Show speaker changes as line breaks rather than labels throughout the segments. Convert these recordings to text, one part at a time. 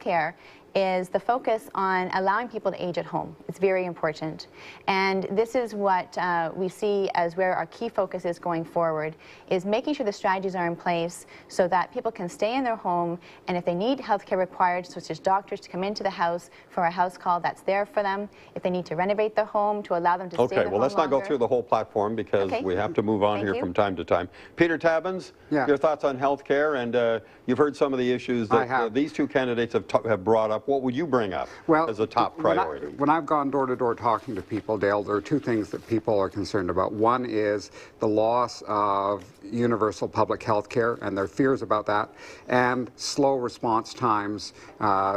healthcare is the focus on allowing people to age at home. It's very important. And this is what we see as where our key focus is going forward, is making sure the strategies are in place so that people can stay in their home, and if they need healthcare required, such as doctors to come into the house for a house call, that's there for them. If they need to renovate their home, to allow them to stay in their home
Okay, well, let's not go through the whole platform because we have to move on here from time to time. Peter Tabbins, your thoughts on healthcare, and you've heard some of the issues that these two candidates have brought up. What would you bring up as a top priority?
When I've gone door to door talking to people, Dale, there are two things that people are concerned about. One is the loss of universal public health care and their fears about that, and slow response times,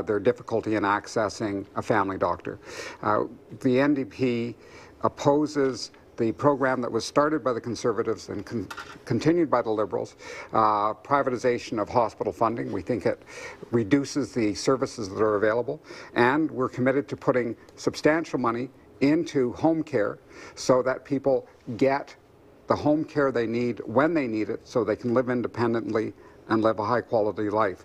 their difficulty in accessing a family doctor. The NDP opposes the program that was started by the Conservatives and continued by the Liberals, privatization of hospital funding. We think it reduces the services that are available, and we're committed to putting substantial money into home care so that people get the home care they need when they need it so they can live independently and live a high-quality life.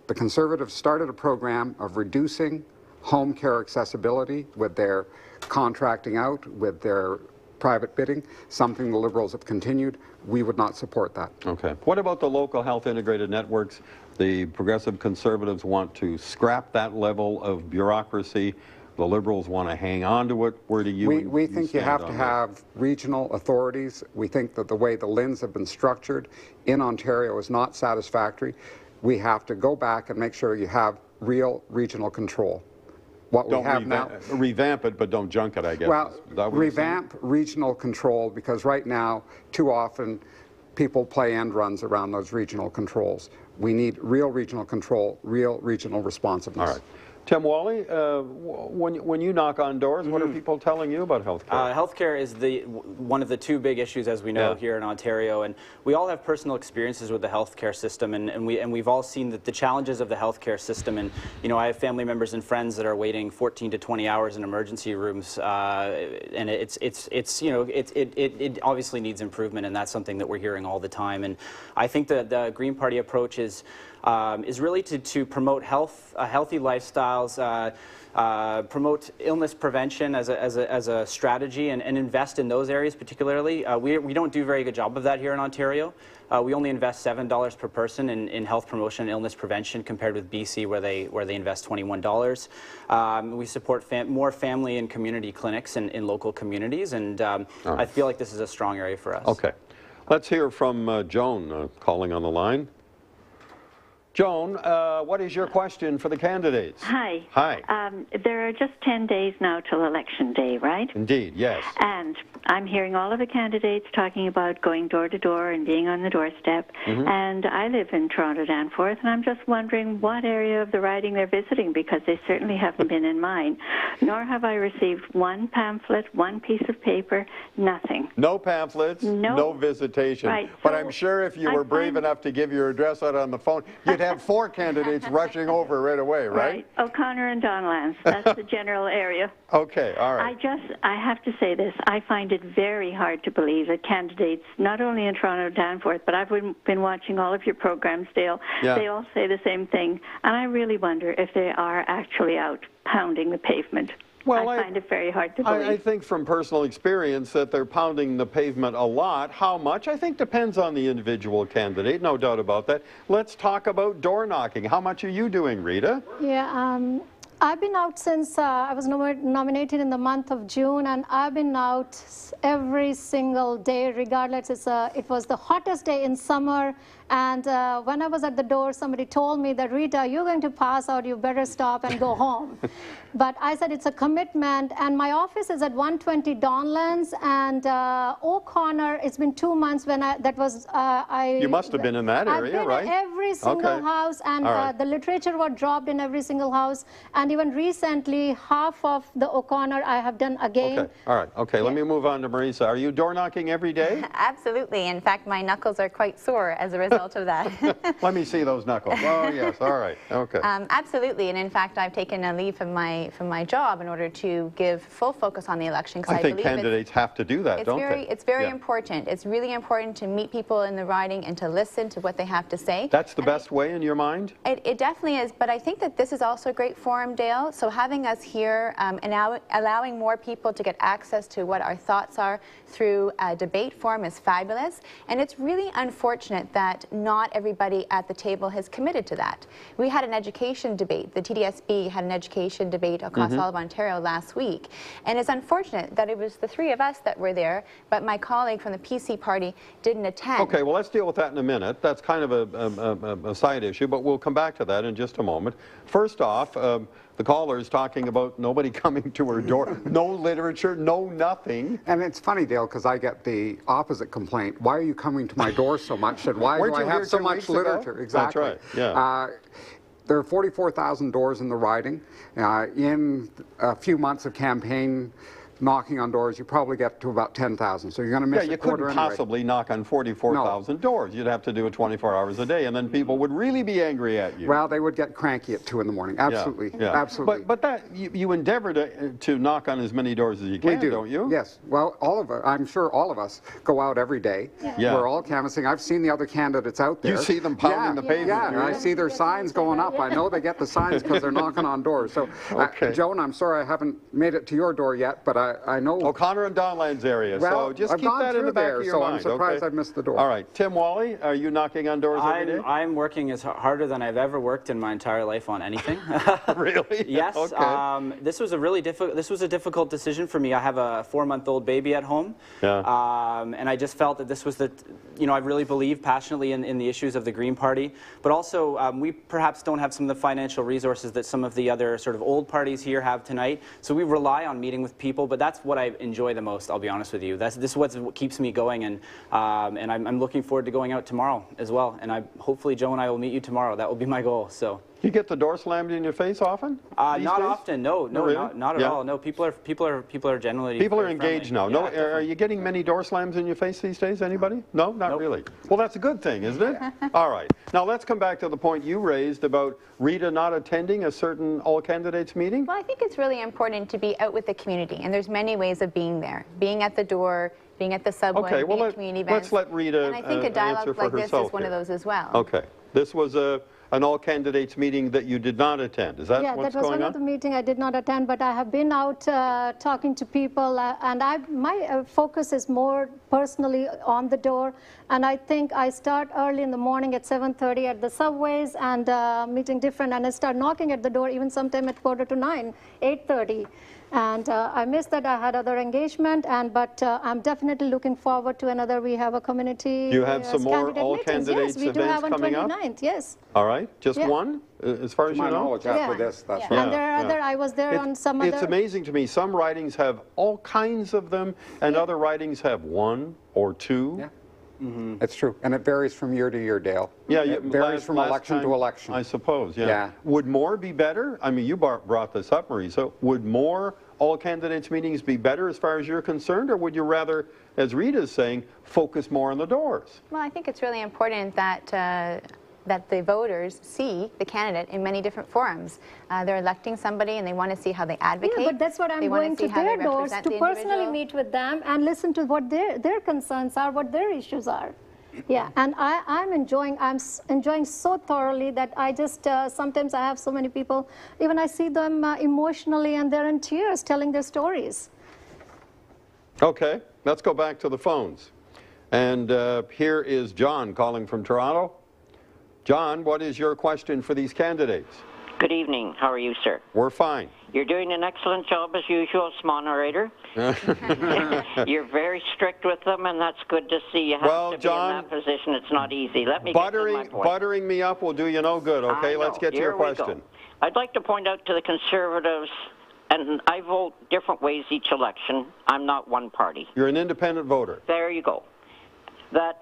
The Conservatives started a program of reducing home care accessibility with their contracting out, with their private bidding, something the Liberals have continued. We would not support that. Okay.
What about the local health integrated networks? The Progressive Conservatives want to scrap that level of bureaucracy. The Liberals want to hang on to it. Where do you
We think you have to have regional authorities. We think that the way the LHINs have been structured in Ontario is not satisfactory. We have to go back and make sure you have real regional control. What we have now,
revamp it, but don't junk it, I guess.
Well, revamp regional control, because right now, too often, people play end runs around those regional controls. We need real regional control, real regional responsiveness.
All right. Tim Wally, when you knock on doors, what are people telling you about healthcare?
Healthcare is one of the two big issues, as we know, here in Ontario, and we all have personal experiences with the healthcare system, and we've all seen the challenges of the healthcare system. And you know, I have family members and friends that are waiting 14 to 20 hours in emergency rooms, and it obviously needs improvement, and that's something that we're hearing all the time. And I think that the Green Party approach is really to promote healthy lifestyles, promote illness prevention as a strategy, and invest in those areas particularly. We don't do a very good job of that here in Ontario. We only invest $7 per person in health promotion and illness prevention, compared with BC, where they invest $21. We support more family and community clinics in local communities, and I feel like this is a strong area for us.
Okay. Let's hear from Joan calling on the line. Joan, what is your question for the candidates?
Hi.
Hi.
There are just 10 days now till Election Day, right?
Indeed, yes.
And I'm hearing all of the candidates talking about going door to door and being on the doorstep. And I live in Toronto Danforth, and I'm just wondering what area of the riding they're visiting, because they certainly haven't been in mine. Nor have I received one pamphlet, one piece of paper, nothing.
No pamphlets, no visitation.
Right.
But I'm sure if you were brave enough to give your address out on the phone, you'd have 4 candidates rushing over right away, right?
O'Connor and Donlands. That's the general area.
Okay, all right.
I have to say this. I find it very hard to believe that candidates, not only in Toronto Danforth, but I've been watching all of your programs, Dale. They all say the same thing. And I really wonder if they are actually out pounding the pavement. Well, I find it very hard to believe.
I think from personal experience that they're pounding the pavement a lot. How much? I think depends on the individual candidate, no doubt about that. Let's talk about door knocking. How much are you doing, Rita?
Yeah, I've been out since I was nominated in the month of June, and I've been out every single day, regardless. It was the hottest day in summer, and when I was at the door, somebody told me that, Rita, you're going to pass out, you better stop and go home. But I said it's a commitment, and my office is at 120 Donlands, and O'Connor, it's been 2 months when
You must have been in that area,
I've been
right?
in every single house, and the literature was dropped in every single house, and even recently, half of the O'Connor I have done again.
Okay, all right, okay, let me move on to Marisa. Are you door knocking every day?
Absolutely. In fact, my knuckles are quite sore as a result result of that.
Let me see those knuckles. Oh, yes. All right. Okay.
Absolutely. And in fact, I've taken a leave from my job in order to give full focus on the election.
I think candidates have to do that, don't they?
It's very important. It's really important to meet people in the riding and to listen to what they have to say.
That's the best way in your mind?
It definitely is, but I think that this is also a great forum, Dale. So having us here and now allowing more people to get access to what our thoughts are through a debate forum is fabulous. And it's really unfortunate that not everybody at the table has committed to that. We had an education debate. The TDSB had an education debate across all of Ontario last week. And it's unfortunate that it was the three of us that were there, but my colleague from the PC party didn't attend.
Okay, well, let's deal with that in a minute. That's kind of a side issue, but we'll come back to that in just a moment. First off, the caller is talking about nobody coming to her door, no literature, no nothing.
And it's funny, Dale, because I get the opposite complaint. Why are you coming to my door so much, and why do I have so much literature? Exactly.
That's right, yeah.
There are 44,000 doors in the riding. In a few months of campaign knocking on doors, you probably get to about 10,000. So you're going to miss a quarter anyway.
You couldn't possibly knock on 44,000 doors. You'd have to do it 24 hours a day, and then people would really be angry at you.
Well, they would get cranky at 2 in the morning. Absolutely, absolutely.
But that you endeavor to knock on as many doors as you can, don't you?
Yes. Well, I'm sure all of us go out every day.
Yeah.
We're all canvassing. I've seen the other candidates out there.
You see them pounding the pavement.
Yeah, I see their signs going up. I know they get the signs because they're knocking on doors. So, Joan, I'm sorry I haven't made it to your door yet, but I know.
O'Connor and Donlands area.
Well,
so just keep that in the back of your mind.
So I'm surprised I've missed the door.
All right. Tim Wally, are you knocking on doors every day?
I'm working harder than I've ever worked in my entire life on anything.
Really?
Yes.
Okay.
This was a difficult decision for me. I have a 4-month-old baby at home.
Yeah.
And I just felt that this was I really believe passionately in the issues of the Green Party, but also we perhaps don't have some of the financial resources that some of the other sort of old parties here have tonight. So we rely on meeting with people, but that's what I enjoy the most, I'll be honest with you. This is what keeps me going, and I'm looking forward to going out tomorrow as well. And hopefully Joe and I will meet you tomorrow. That will be my goal. So.
You get the door slammed in your face often?
Not often. No,
really?
not at all. No, people are generally.
People are engaged now.
Yeah,
no, are you getting many door slams in your face these days? Anybody? No, not really. Well, that's a good thing, isn't it? All right. Now let's come back to the point you raised about Rita not attending a certain all candidates meeting.
Well, I think it's really important to be out with the community, and there's many ways of being there. Being at the door, being at the subway, being at community events.
Let's let Rita
and I think a dialogue like this is one of those as well.
Okay. This was an all candidates meeting that you did not attend. Is that what's going on?
Yeah, that was one of the meeting I did not attend, but I have been out talking to people, and my focus is more personally on the door. And I think I start early in the morning at 7:30 at the subways and meeting different, and I start knocking at the door even sometime at 8:45, 8:30. And I missed that. I had other engagement, but I'm definitely looking forward to another. We have a community.
You have some more all candidates
events. Yes, we do have on
coming
29th. Yes.
All right, just one, as far as you know.
To my knowledge, after this, that's
right. And there are other. I was there on some other.
It's amazing to me. Some ridings have all kinds of them, and other ridings have 1 or 2.
Yeah. It's true, and it varies from year to year, Dale.
Yeah,
it varies from election to election.
I suppose, yeah. Would more be better? I mean, you brought this up, Marie, so would more all candidates meetings be better as far as you're concerned, or would you rather, as Rita's saying, focus more on the doors?
Well, I think it's really important that the voters see the candidate in many different forums. They're electing somebody and they want to see how they advocate.
Yeah, but that's what I'm going to their doors to personally meet with them and listen to what their concerns are, what their issues are. Yeah, and I'm enjoying so thoroughly that I just, sometimes I have so many people, even I see them emotionally and they're in tears telling their stories.
Okay, let's go back to the phones. And here is John calling from Toronto. John, what is your question for these candidates?
Good evening. How are you, sir?
We're fine.
You're doing an excellent job as usual, moderator. You're very strict with them, and that's good to see. You have to be in that position. It's not easy. Let me get to my point.
Buttering me up will do you no good, okay? Let's get to your question.
I'd like to point out to the Conservatives, and I vote different ways each election. I'm not one party.
You're an independent voter.
There you go. That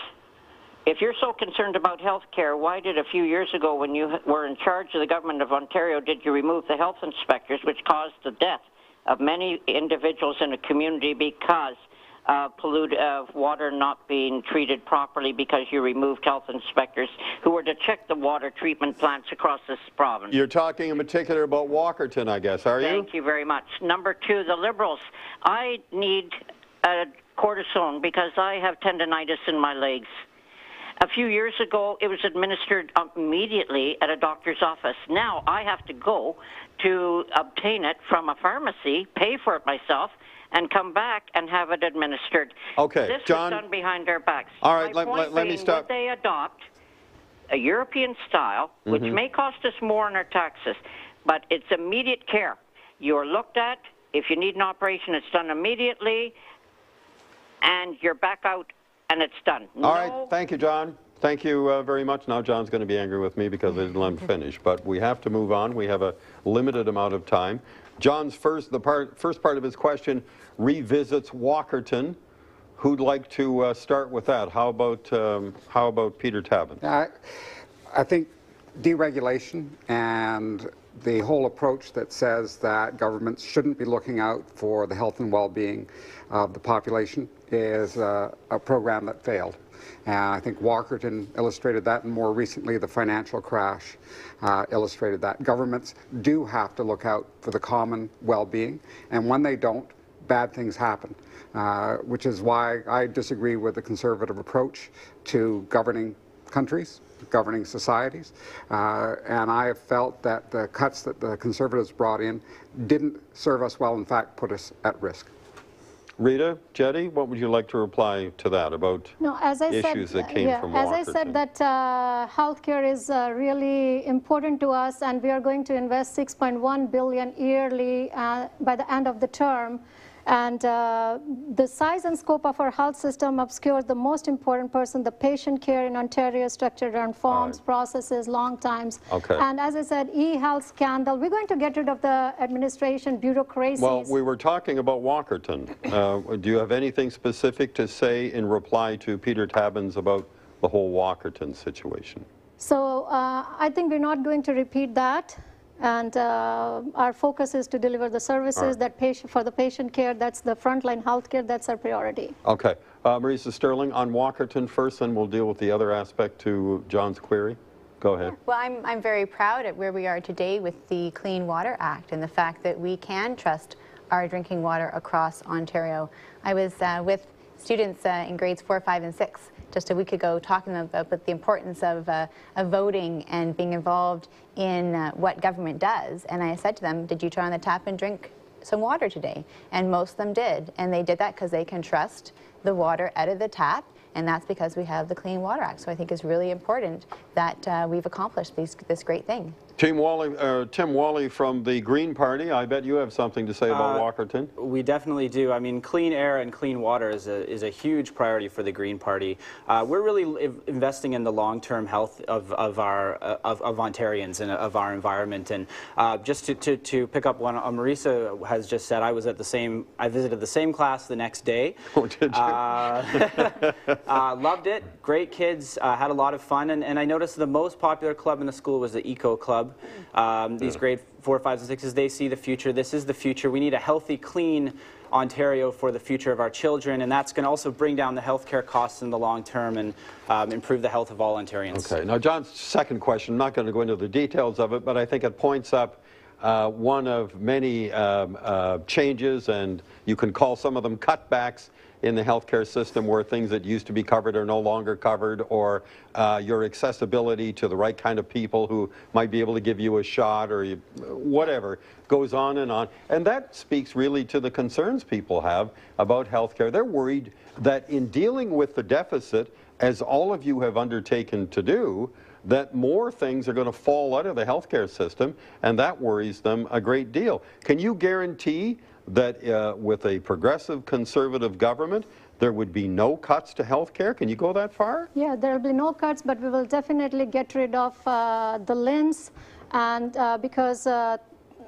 if you're so concerned about health care, why did a few years ago when you were in charge of the government of Ontario, did you remove the health inspectors, which caused the death of many individuals in a community because water not being treated properly because you removed health inspectors who were to check the water treatment plants across this province.
You're talking in particular about Walkerton, I guess, are you?
Thank you very much. Number two, the Liberals. I need cortisone because I have tendinitis in my legs. A few years ago, it was administered immediately at a doctor's office. Now I have to go to obtain it from a pharmacy, pay for it myself, and come back and have it administered.
Okay,
this
John.
was done behind our backs.
All right, let me stop.
Would they adopt a European style, which may cost us more in our taxes, but it's immediate care. You're looked at. If you need an operation, it's done immediately, and you're back out, and it's done.
All right, thank you, John. Thank you very much. Now John's going to be angry with me because I didn't let him finish, but we have to move on. We have a limited amount of time. John's first part of his question revisits Walkerton. Who'd like to start with that? How about Peter Tabbins?
I think deregulation and the whole approach that says that governments shouldn't be looking out for the health and well-being of the population is a program that failed. I think Walkerton illustrated that, and more recently the financial crash illustrated that. Governments do have to look out for the common well-being, and when they don't, bad things happen, which is why I disagree with the conservative approach to governing countries, governing societies, and I have felt that the cuts that the Conservatives brought in didn't serve us well, in fact put us at risk.
Rita, Jetty, what would you like to reply to that about issues that came from Walkerton?
As I said, that healthcare is really important to us, and we are going to invest $6.1 billion yearly by the end of the term. And the size and scope of our health system obscures the most important person. The patient care in Ontario is structured around forms, processes, long times.
Okay.
And as I said, e-health scandal, we're going to get rid of the administration bureaucracies.
Well, we were talking about Walkerton. Do you have anything specific to say in reply to Peter Tabbins about the whole Walkerton situation?
So I think we're not going to repeat that. And our focus is to deliver the services that for the patient care. That's the frontline health care. That's our priority.
Okay. Marisa Sterling, on Walkerton first, and we'll deal with the other aspect to John's query. Go ahead.
Well, I'm very proud at where we are today with the Clean Water Act and the fact that we can trust our drinking water across Ontario. I was with students in grades 4, 5, and 6 just a week ago talking about the importance of voting and being involved in what government does. And I said to them, did you turn on the tap and drink some water today? And most of them did. And they did that because they can trust the water out of the tap. And that's because we have the Clean Water Act. So I think it's really important that we've accomplished this great thing.
Tim Wally from the Green Party, I bet you have something to say about Walkerton.
We definitely do. I mean, clean air and clean water is a huge priority for the Green Party. We're really investing in the long-term health of Ontarians and of our environment. And just to pick up one Marisa has just said, I visited the same class the next day.
Oh, did you?
Loved it. Great kids. Had a lot of fun. And I noticed the most popular club in the school was the Eco Club. These grade 4, 5, and 6s, they see the future. This is the future. We need a healthy, clean Ontario for the future of our children, and that's going to also bring down the healthcare costs in the long term and improve the health of all Ontarians.
Okay. Now, John's second question, I'm not going to go into the details of it, but I think it points up one of many changes, and you can call some of them cutbacks in the healthcare system where things that used to be covered are no longer covered, or your accessibility to the right kind of people who might be able to give you a shot, or whatever, goes on. And that speaks really to the concerns people have about healthcare. They're worried that in dealing with the deficit, as all of you have undertaken to do, that more things are going to fall out of the healthcare system, and that worries them a great deal. Can you guarantee that with a progressive conservative government, there would be no cuts to health care? Can you go that far?
Yeah, there will be no cuts, but we will definitely get rid of the LHINs, and because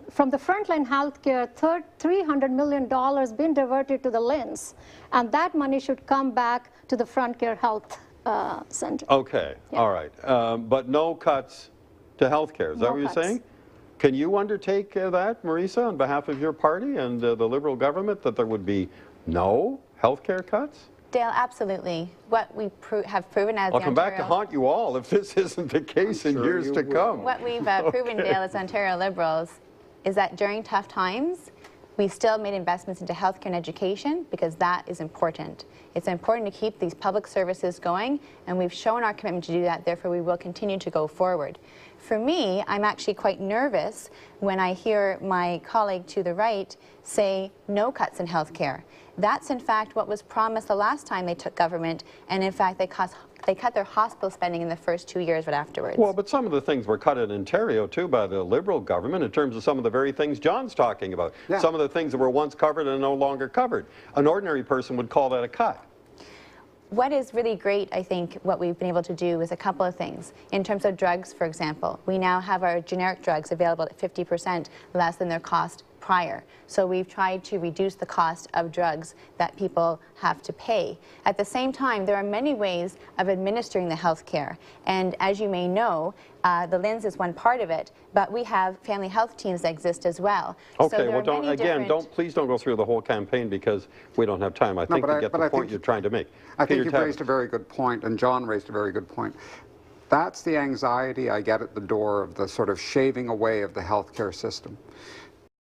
from the frontline health care, $300 million been diverted to the LHINs, and that money should come back to the front care health center.
Okay, yeah. All right, but no cuts to health care, is that what you're saying? Can you undertake that, Marisa, on behalf of your party and the Liberal government, that there would be no healthcare cuts?
Dale, absolutely. What we have proven as
I'll come back to haunt you all if this isn't the case in years to come.
What we've proven, Dale, as Ontario Liberals, is that during tough times, we still made investments into healthcare and education because that is important. It's important to keep these public services going, and we've shown our commitment to do that, therefore we will continue to go forward. For me, I'm actually quite nervous when I hear my colleague to the right say no cuts in healthcare. That's in fact what was promised the last time they took government, and in fact they cut their hospital spending in the first 2 years, but afterwards.
Well, but some of the things were cut in Ontario, too, by the Liberal government in terms of some of the very things John's talking about. Yeah. Some of the things that were once covered and no longer covered. An ordinary person would call that a cut.
What is really great, I think, what we've been able to do is a couple of things. In terms of drugs, for example, we now have our generic drugs available at 50% less than their cost prior. So we've tried to reduce the cost of drugs that people have to pay. At the same time, there are many ways of administering the health care. And as you may know, the LHINs is one part of it, but we have family health teams that exist as well.
Okay,
so
well, please don't go through the whole campaign because we don't have time. I think to get the point you're trying to make.
I think you've raised a very good point, and John raised a very good point. That's the anxiety I get at the door of the sort of shaving away of the healthcare system.